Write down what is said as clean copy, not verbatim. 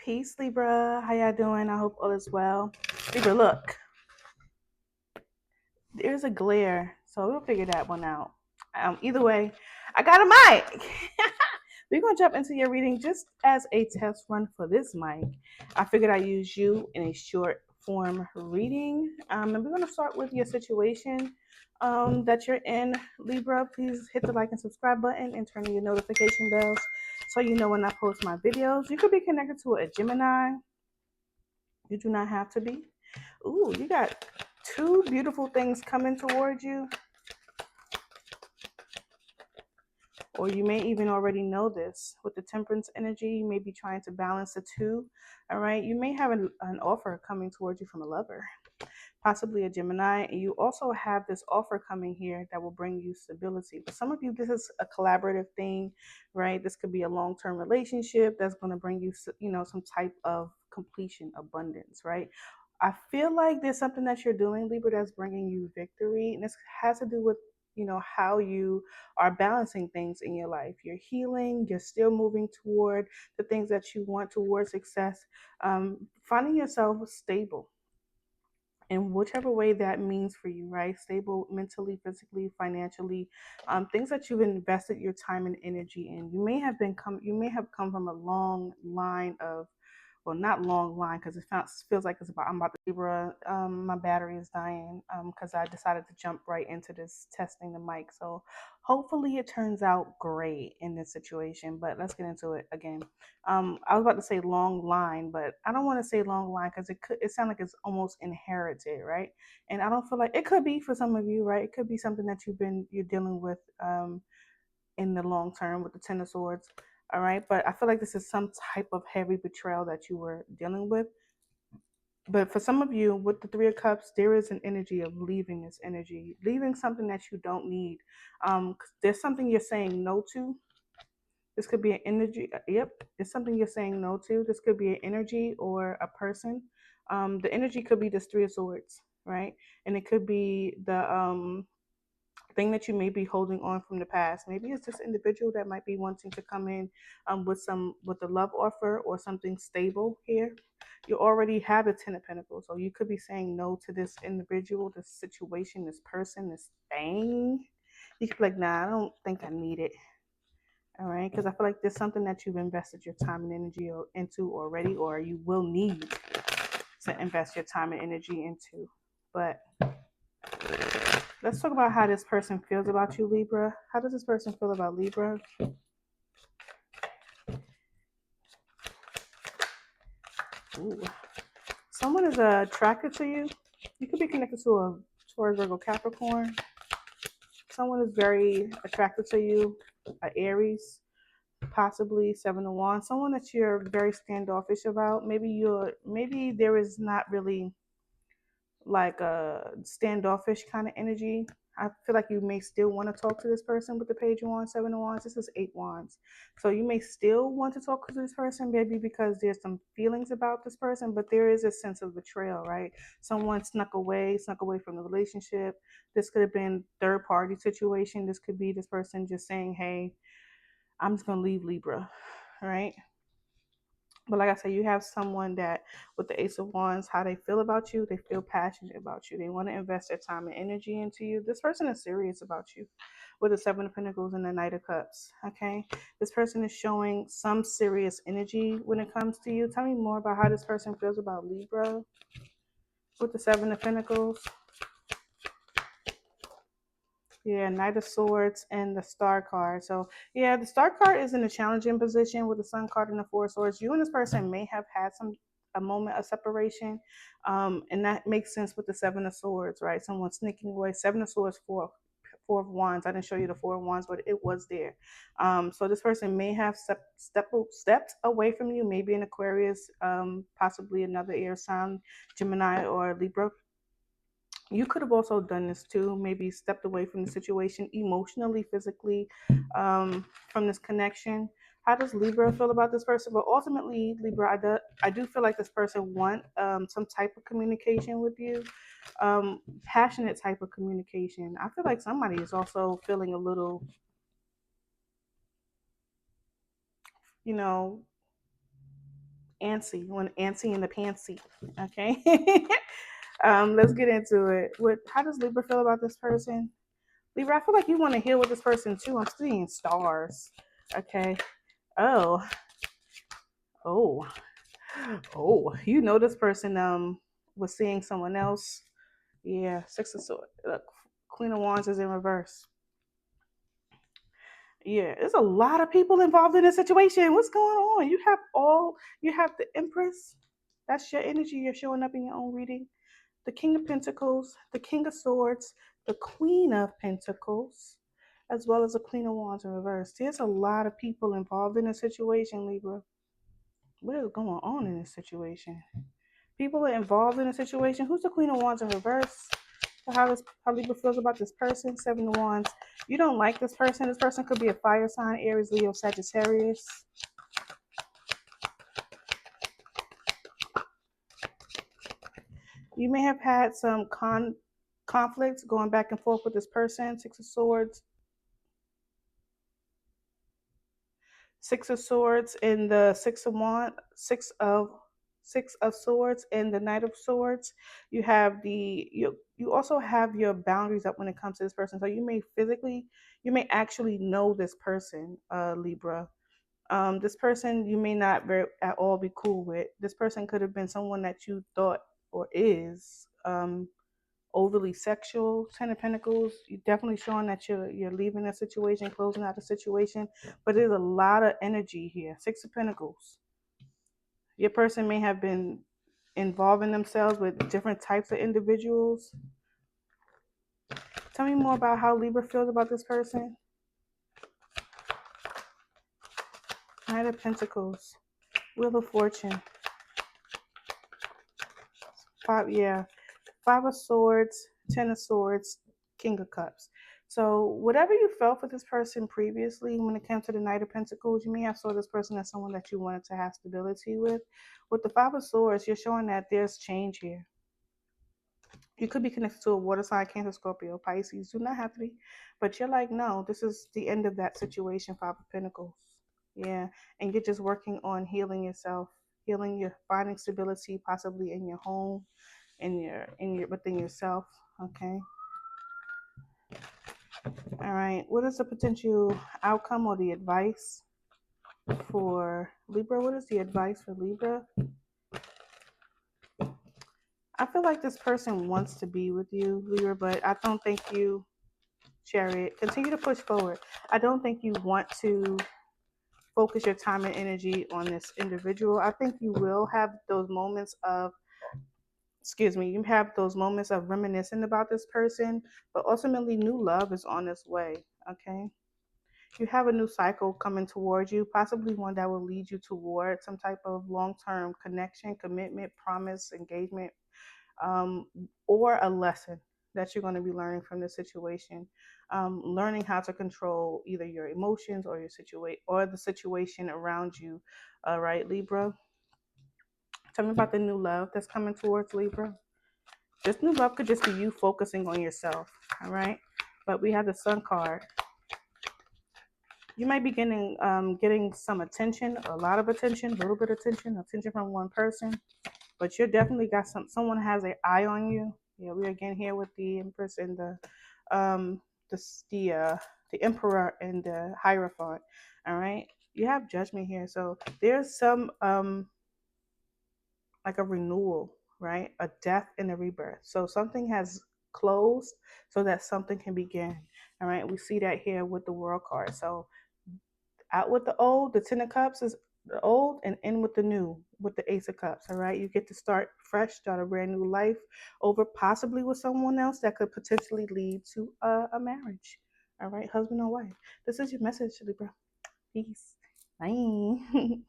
Peace, Libra. How y'all doing? I hope all is well. Libra, look, there's a glare, so we'll figure that one out. Either way, I got a mic. We're gonna jump into your reading just as a test run for this mic. I figured I'd use you in a short form reading, and we're gonna start with your situation that you're in, Libra. Please hit the like and subscribe button and turn on your notification bells so you know when I post my videos. You could be connected to a Gemini. You do not have to be. Ooh, you got two beautiful things coming towards you. Or you may even already know this. With the temperance energy, you may be trying to balance the two. All right. You may have an offer coming towards you from a lover, possibly a Gemini. And you also have this offer coming here that will bring you stability. For some of you, this is a collaborative thing, right? This could be a long-term relationship that's going to bring you, some type of completion, abundance, right? I feel like there's something that you're doing, Libra, that's bringing you victory. And this has to do with, how you are balancing things in your life. You're healing, you're still moving toward the things that you want toward success, finding yourself stable in whichever way that means for you, right? Stable mentally, physically, financially, things that you've invested your time and energy in. You may have come from a long line of, well, not long line, because feels like I'm about to Libra. My battery is dying because I decided to jump right into this testing the mic. So hopefully it turns out great in this situation. But let's get into it again. I was about to say long line, but I don't want to say long line because it sounds like it's almost inherited, right? And I don't feel like it could be for some of you, right? It could be something that you're dealing with in the long term with the Ten of Swords. All right. But I feel like this is some type of heavy betrayal that you were dealing with. But for some of you, with the Three of Cups, there is an energy of leaving this energy, leaving something that you don't need. There's something you're saying no to. This could be an energy. Yep. It's something you're saying no to. This could be an energy or a person. The energy could be this Three of Swords, right? And it could be the thing that you may be holding on from the past. Maybe it's this individual that might be wanting to come in with a love offer or something stable here. You already have a Ten of Pentacles, so you could be saying no to this individual, this situation, this person, this thing. You could be like, nah, I don't think I need it. All right, because I feel like there's something that you've invested your time and energy into already, or you will need to invest your time and energy into. But let's talk about how this person feels about you, Libra. How does this person feel about Libra? Ooh. Someone is attracted to you. You could be connected to a Taurus, Virgo, Capricorn. Someone is very attracted to you, an Aries, possibly Seven of Wands. Someone that you're very standoffish about. Maybe there is not really like a standoffish kind of energy. I feel like you may still want to talk to this person with the Page of Wands, Seven of Wands. This is Eight Wands. So you may still want to talk to this person, maybe because there's some feelings about this person, but there is a sense of betrayal, right? Someone snuck away from the relationship. This could have been third party situation. This could be this person just saying, hey, I'm just going to leave Libra, right? But like I said, you have someone that with the Ace of Wands, how they feel about you, they feel passionate about you. They want to invest their time and energy into you. This person is serious about you with the Seven of Pentacles and the Knight of Cups. Okay. This person is showing some serious energy when it comes to you. Tell me more about how this person feels about Libra with the Seven of Pentacles. Yeah, Knight of Swords and the Star card. So, yeah, the Star card is in a challenging position with the Sun card and the Four of Swords. You and this person may have had a moment of separation, and that makes sense with the Seven of Swords, right? Someone sneaking away. Seven of Swords, Four of Wands. I didn't show you the Four of Wands, but it was there. So this person may have stepped away from you, maybe an Aquarius, possibly another air sign, Gemini or Libra. You could have also done this too, maybe stepped away from the situation emotionally, physically, from this connection. How does Libra feel about this person? But ultimately, Libra, I do feel like this person want some type of communication with you, passionate type of communication. I feel like somebody is also feeling a little, you know, Antsy. You want antsy in the pantsy. Okay. Let's get into it. How does Libra feel about this person? Libra, I feel like you want to heal with this person too. I'm seeing stars. Okay. Oh, oh, oh. You know this person was seeing someone else. Yeah, Six of Swords. Queen of Wands is in reverse. Yeah, there's a lot of people involved in this situation. What's going on? You have the Empress. That's your energy. You're showing up in your own reading. The King of Pentacles, the King of Swords, the Queen of Pentacles, as well as the Queen of Wands in reverse. There's a lot of people involved in this situation, Libra. What is going on in this situation? People are involved in a situation. Who's the Queen of Wands in reverse? How Libra feels about this person. Seven of Wands. You don't like this person. This person could be a fire sign, Aries, Leo, Sagittarius. You may have had some conflicts going back and forth with this person. Six of Swords. Six of Swords and the Six of Swords and the Knight of Swords. You also have your boundaries up when it comes to this person. So you may actually know this person, Libra. This person you may not at all be cool with. This person could have been someone that you thought or is overly sexual. Ten of Pentacles, you're definitely showing that you're leaving a situation, closing out a situation, but there's a lot of energy here. Six of Pentacles. Your person may have been involving themselves with different types of individuals. Tell me more about how Libra feels about this person. Knight of Pentacles. Wheel of Fortune. Five of Swords, Ten of Swords, King of Cups. So whatever you felt for this person previously, when it came to the Knight of Pentacles, you may have saw this person as someone that you wanted to have stability with. With the Five of Swords, you're showing that there's change here. You could be connected to a water sign, Cancer, Scorpio, Pisces. Do not have to be. But you're like, no, this is the end of that situation, Five of Pentacles. Yeah. And you're just working on healing yourself, finding stability possibly in your home, within yourself. Okay. All right. What is the potential outcome or the advice for Libra? What is the advice for Libra? I feel like this person wants to be with you, Libra, but I don't think you, Chariot, continue to push forward. I don't think you want to focus your time and energy on this individual. I think you will have those moments of, you have those moments of reminiscing about this person, but ultimately new love is on its way. Okay. You have a new cycle coming towards you, possibly one that will lead you toward some type of long-term connection, commitment, promise, engagement, um, or a lesson that you're going to be learning from this situation. Learning how to control either your emotions or the situation around you. All right, Libra. Tell me about the new love that's coming towards Libra. This new love could just be you focusing on yourself. All right, but we have the Sun card. You might be getting some attention, a lot of attention, a little bit of attention from one person, but you're definitely got someone has an eye on you. Yeah, we are again here with the Empress and um the the, uh, the Emperor and the Hierophant. All right, you have Judgment here, so there's some like a renewal, right? A death and a rebirth. So something has closed so that something can begin. All right, we see that here with the World card. So out with the old, the Ten of Cups is the old, and in with the new, with the Ace of Cups. All right, you get to start fresh, start a brand new life over possibly with someone else that could potentially lead to a marriage. All right, husband or wife. This is your message, Libra. Peace. Bye.